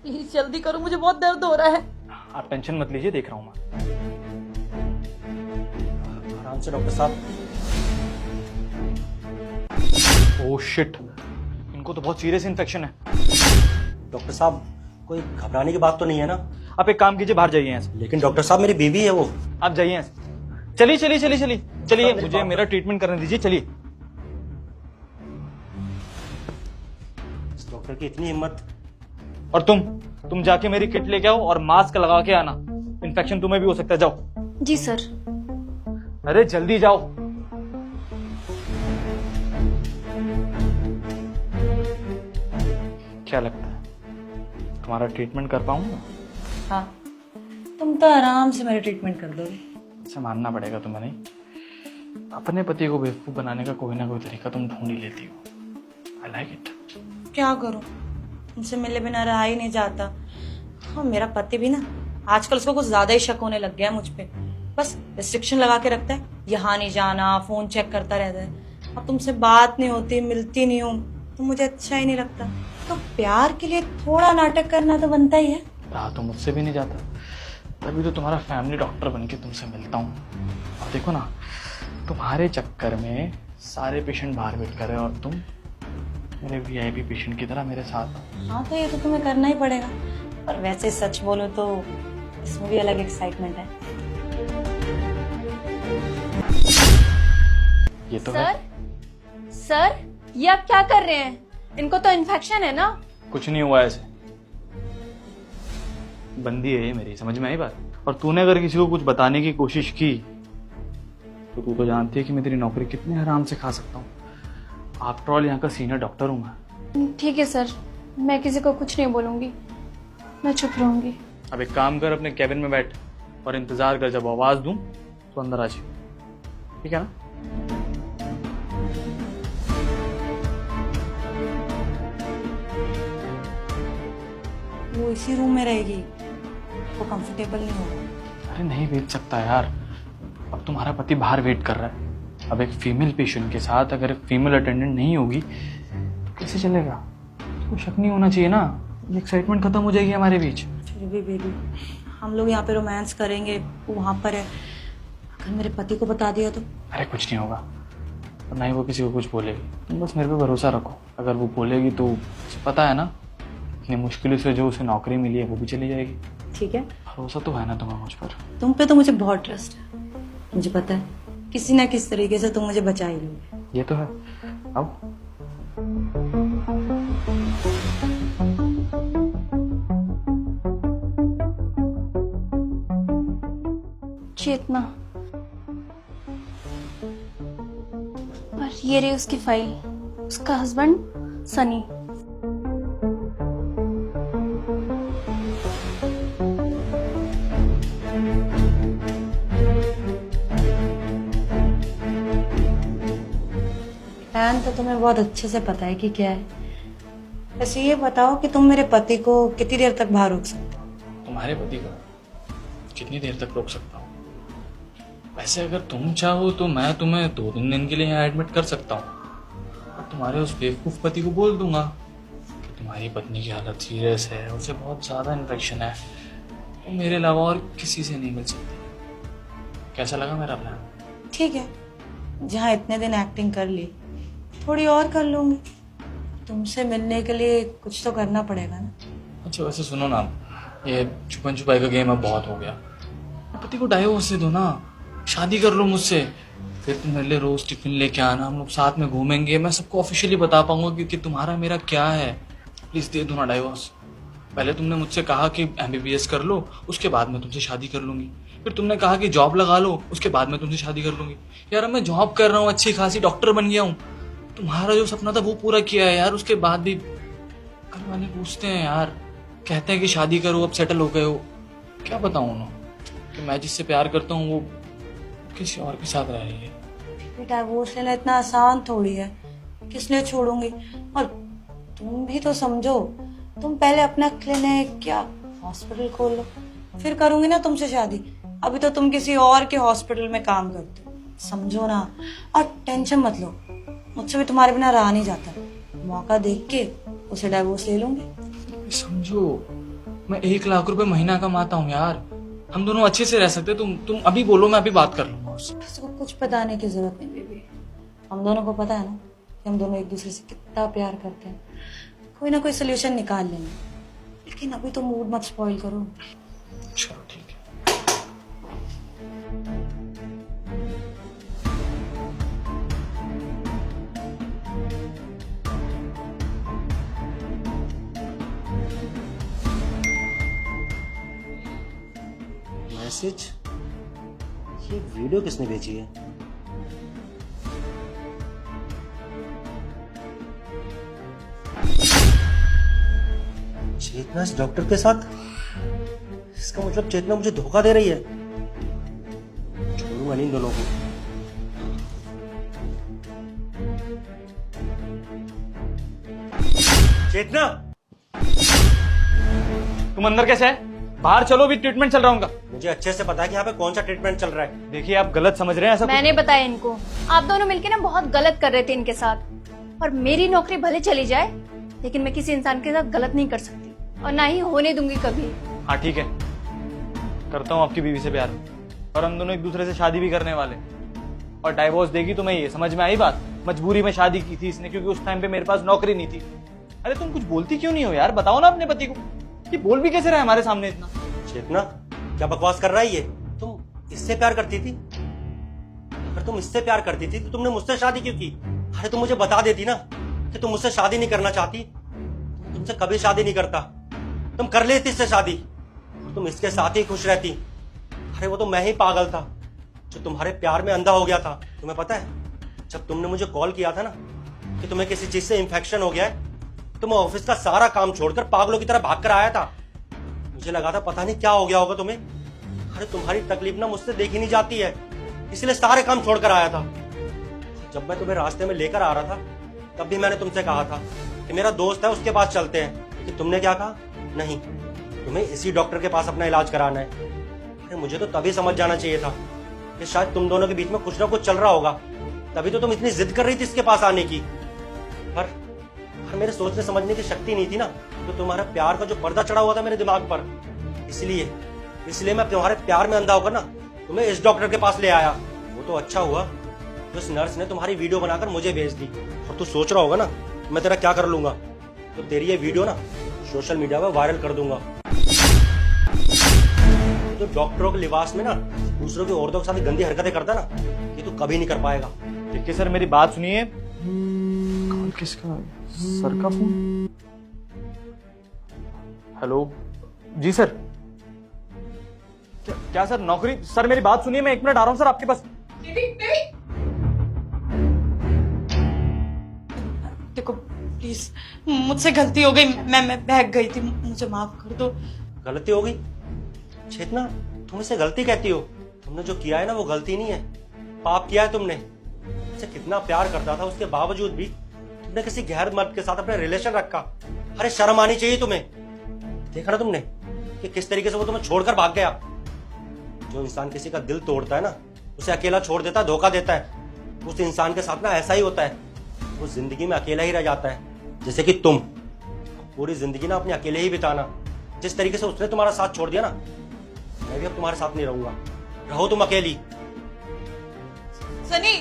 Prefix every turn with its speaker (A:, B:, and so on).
A: Please जल्दी करो, मुझे बहुत दर्द हो रहा है।
B: आप टेंशन मत लीजिए, देख रहा हूँ मैं।
C: आराम से डॉक्टर साहब।
B: ओह शिट, इनको तो बहुत सीरियस इन्फेक्शन है।
C: डॉक्टर साहब कोई घबराने की बात तो नहीं है ना?
B: आप एक काम कीजिए, बाहर जाइए यहाँ से।
C: लेकिन डॉक्टर साहब मेरी बीवी है वो।
B: आप जाइए यहाँ से। चलिए चलिए चलिए चलिए चलिए, मुझे मेरा ट्रीटमेंट करने दीजिए, चलिए।
C: इस डॉक्टर की इतनी हिम्मत।
B: और तुम जाके मेरी किट लेके आओ और मास्क लगा के आना, इन्फेक्शन तुम्हें भी हो सकता है। जाओ।
D: जी सर।
B: अरे जल्दी जाओ। क्या लगता है तुम्हारा ट्रीटमेंट कर पाऊंगा?
A: हाँ, तुम तो आराम से मेरा ट्रीटमेंट कर दोगे।
B: इसे मानना पड़ेगा तुम्हें, नहीं अपने पति को बेवकूफ बनाने का कोई ना कोई तरीका तुम ढूंढ ही लेती हो। I like it.
A: क्या करूं, तुमसे मिले बिना रहा ही नहीं जाता। हाँ, मेरा पति भी ना आजकल उसको कुछ ज्यादा ही शक होने लग गया है मुझ पे। बस रिस्ट्रिक्शन लगा के रखता है, यहाँ नहीं जाना, फोन चेक करता रहता है। अब तुमसे बात नहीं होती, मिलती नहीं हूँ तो मुझे अच्छा ही नहीं लगता। तो प्यार के लिए थोड़ा नाटक करना तो बनता ही है।
B: रहा तो मुझसे भी नहीं जाता, तभी तो तुम्हारा फैमिली डॉक्टर बनके तुमसे मिलता हूँ। और देखो ना, तुम्हारे चक्कर में सारे पेशेंट बाहर वेट कर रहे हैं और तुम मेरे वीआईपी पेशेंट की तरह मेरे साथ।
A: हाँ, तो ये तो तुम्हें करना ही पड़ेगा। और वैसे सच बोलो तो इसमें भी अलग एक्साइटमेंट है।
B: ये तो है।
D: सर ये आप क्या कर रहे हैं? इनको तो इन्फेक्शन है ना?
B: कुछ नहीं हुआ ऐसे, बंदी है ये मेरी, समझ में आई बात? और तूने अगर किसी को कुछ बताने की कोशिश की तो तू तो जानती है कि मैं तेरी नौकरी कितने आराम से खा सकता हूँ। आफ्टर ऑल यहाँ का सीनियर डॉक्टर हूँ मैं।
D: ठीक है सर, मैं किसी को कुछ नहीं बोलूंगी, मैं चुप रहूंगी।
B: अब एक काम कर, अपने कैबिन में बैठ और इंतजार कर, जब आवाज दूं तो अंदर आ जाइए, ठीक है ना?
A: वो इसी रूम में रहेगी, वो कंफर्टेबल नहीं होगा।
B: अरे नहीं भेज सकता यार, अब तुम्हारा पति बाहर वेट कर रहा है। अब एक फीमेल पेशेंट के साथ अगर एक फीमेल अटेंडेंट नहीं होगी तो कैसे चलेगा? कोई शक नहीं होना चाहिए ना, ये एक्साइटमेंट खत्म हो जाएगी हमारे बीच।
A: फिर भी बेबी, हम लोग यहाँ पे रोमांस करेंगे, वो वहाँ पर है। अगर मेरे पति को बता दिया तो?
B: अरे कुछ नहीं होगा, और ना ही वो किसी को कुछ बोलेगी। तुम बस मेरे पे भरोसा रखो, अगर वो बोलेगी तो उसे पता है ना इतनी मुश्किलों से जो उसे नौकरी मिली है वो भी चली जाएगी।
A: ठीक है,
B: भरोसा तो है ना तुम्हें मुझ पर?
A: तुम पे तो मुझे बहुत ट्रस्ट है। मुझे पता है किसी ना किसी तरीके से तुम मुझे बचा ही लोगे।
B: ये तो है। अब
D: चेतना, और ये रही उसकी फाइल, उसका हस्बैंड सनी।
A: प्लान तो तुम्हें बहुत अच्छे से पता है कि क्या है। बस ये बताओ कि तुम मेरे पति को कितनी देर तक बाहर रोक सकते हो?
B: तुम्हारे पति को कितनी देर तक रोक सकता हूँ? वैसे अगर तुम चाहो तो मैं तुम्हें 2-3 दिन के लिए यहाँ एडमिट कर सकता हूँ, और तुम्हारे उस बेवकूफ पति को बोल दूंगा कि तुम्हारी पत्नी की हालत सीरियस है, उसे बहुत ज्यादा इन्फेक्शन है, वो मेरे अलावा और किसी से नहीं मिल सकती। कैसा लगा मेरा प्लान?
A: ठीक है, जहाँ इतने दिन एक्टिंग कर ली, थोड़ी और कर लूंगी। तुमसे मिलने के लिए कुछ तो करना पड़ेगा ना।
B: अच्छा वैसे सुनो ना, ये छुपन छुपाई का गेम अब बहुत हो गया। पति को डाइवोर्स दे दो ना, शादी कर लो मुझसे, फिर तुम मेरे लिए रोज टिफिन लेके आना, हम लोग साथ में घूमेंगे, मैं सबको ऑफिशियली बता पाऊंगा कि तुम्हारा मेरा क्या है। प्लीज दे दो ना डाइवोर्स। पहले तुमने मुझसे कहा कि MBBS कर लो, उसके बाद मैं तुमसे शादी कर लूंगी। फिर तुमने कहा कि जॉब लगा लो, उसके बाद मैं तुमसे शादी कर लूंगी। यार अब मैं जॉब कर रहा हूँ, अच्छी खासी डॉक्टर बन गया हूँ, तुम्हारा जो सपना था वो पूरा किया है यार। उसके बाद भी घर वाले पूछते हैं यार, कहते हैं कि शादी करो, अब सेटल हो गए हो। क्या बताऊं उन्हें कि मैं जिससे प्यार करता हूँ वो किसी और के साथ रह रही है।
A: डाइवोर्स लेना इतना आसान थोड़ी है, किस लिए छोड़ूंगी। और तुम भी तो समझो, तुम पहले अपना क्लिनिक या हॉस्पिटल खोल लो, फिर करूंगी ना तुमसे शादी। अभी तो तुम किसी और के हॉस्पिटल में काम करते हो, समझो ना। और टेंशन मत लो, मुझसे भी तुम्हारे बिना रहा नहीं जाता। मौका देख के उसे डाइवोर्स ले लूंगी।
B: समझो, मैं 1 लाख रुपए महीना कमाता हूँ यार, हम दोनों अच्छे से रह सकते। तुम अभी बोलो, मैं अभी बात कर लूंगा उससे।
A: उसको कुछ बताने की जरूरत नहीं बेबी, हम दोनों को पता है ना कि हम दोनों एक दूसरे से कितना प्यार करते हैं। कोई ना कोई सोल्यूशन निकाल लेंगे, लेकिन अभी तो मूड मत स्पॉइल करो।
B: चलो ठीक है।
C: मैसेज, ये वीडियो किसने भेजी है? चेतना इस डॉक्टर के साथ? इसका मतलब चेतना मुझे धोखा दे रही है। छोड़ूंगा नहीं इन दोनों को। चेतना,
B: तुम अंदर कैसे है? बाहर चलो, भी ट्रीटमेंट चल रहा हूँ।
C: मुझे अच्छे से पता है कि यहाँ पे कौन सा ट्रीटमेंट चल रहा है।
B: देखिए, आप गलत समझ रहे हैं ऐसा।
D: मैंने बताया इनको, आप दोनों मिलके ना बहुत गलत कर रहे थे इनके साथ। और मेरी नौकरी भले चली जाए, लेकिन मैं किसी इंसान के साथ गलत नहीं कर सकती, और ना ही होने दूंगी कभी।
B: हाँ ठीक है, करता हूँ आपकी बीवी से प्यार, और हम दोनों एक दूसरे से शादी भी करने वाले। और डाइवोर्स देगी तुम्हें, ये समझ में आई बात? मजबूरी में शादी की थी इसने, क्योंकि उस टाइम पे मेरे पास नौकरी नहीं थी। अरे तुम कुछ बोलती क्यों नहीं हो यार? बताओ ना अपने पति को। ये बोल भी कैसे रहा है हमारे सामने इतना?
C: चेतना, क्या बकवास कर रहा है ये? तुम इससे प्यार करती थी? अगर तुम इससे प्यार करती थी तो तुमने मुझसे शादी क्यों की? अरे तुम मुझे बता देती ना कि तुम मुझसे शादी नहीं करना चाहती, तुमसे कभी शादी नहीं करता। तुम कर लेती इससे शादी, तुम इसके साथ ही खुश रहती। अरे वो तो मैं ही पागल था जो तुम्हारे प्यार में अंधा हो गया था। तुम्हें पता है, जब तुमने मुझे कॉल किया था ना कि तुम्हें किसी चीज से इन्फेक्शन हो गया है, तो मैं ऑफिस का सारा काम छोड़कर पागलों की तरह भाग कर आया था। मुझे लगा था पता नहीं क्या हो गया होगा तुम्हें। अरे तुम्हारी तकलीफ ना मुझसे देखी नहीं जाती है, इसलिए सारे काम छोड़कर आया था। जब मैं तुम्हें रास्ते में लेकर आ रहा था, तब भी मैंने तुमसे कहा था कि मेरा दोस्त है, उसके पास चलते हैं। कि तुमने क्या कहा? नहीं, तुम्हें इसी डॉक्टर के पास अपना इलाज कराना है। अरे मुझे तो तभी समझ जाना चाहिए था कि शायद तुम दोनों के बीच में कुछ ना कुछ चल रहा होगा, तभी तो तुम इतनी जिद कर रही थी इसके पास आने की। पर मेरे सोचने समझने की शक्ति नहीं थी ना, तो तुम्हारा प्यार का जो पर्दा चढ़ा हुआ था मेरे दिमाग पर, इसलिए मैं तुम्हारे प्यार में अंधा होकर ना तुम्हें इस डॉक्टर के पास ले आया। वो तो अच्छा हुआ जो इस नर्स ने तुम्हारी वीडियो बनाकर मुझे भेज दी। और तू सोच रहा होगा ना मैं तेरा क्या कर लूंगा, तो तेरी ये वीडियो ना सोशल मीडिया पर वायरल कर दूंगा। तो डॉक्टरों के लिबास में ना दूसरों की औरतों के साथ गंदी हरकतें करता ना, ये तू कभी नहीं कर पाएगा।
B: ठीक है सर, मेरी बात सुनिए। कॉल किसका है? सर का फोन। हेलो जी सर। क्या सर नौकरी? सर मेरी बात सुनिए, मैं 1 मिनट आ रहा हूँ सर आपके पास।
A: देखो प्लीज, मुझसे गलती हो गई, मैं बहक गई थी, मुझे माफ कर दो।
C: गलती हो गई? चेतना, तुम इसे गलती कहती हो? तुमने जो किया है ना वो गलती नहीं है, पाप किया है तुमने। उसे कितना प्यार करता था, उसके बावजूद भी तुमने किसी गैर मर्द के साथ अपना रिलेशन रखा। अरे शर्म आनी चाहिए तुम्हें। देखा ना तुमने कि किस तरीके से वो तुम्हें छोड़कर भाग गया। जो इंसान किसी का दिल तोड़ता है ना, उसे अकेला छोड़ देता है, धोखा देता है। उस इंसान के साथ ना ऐसा ही होता है, वो जिंदगी में अकेला ही रह जाता है। जैसे कि तुम पूरी जिंदगी ना अपने अकेले ही बिताना। जिस तरीके से उसने तुम्हारा साथ छोड़ दिया ना, मैं भी अब तुम्हारे साथ नहीं रहूंगा। रहो तुम अकेली।
A: सनी,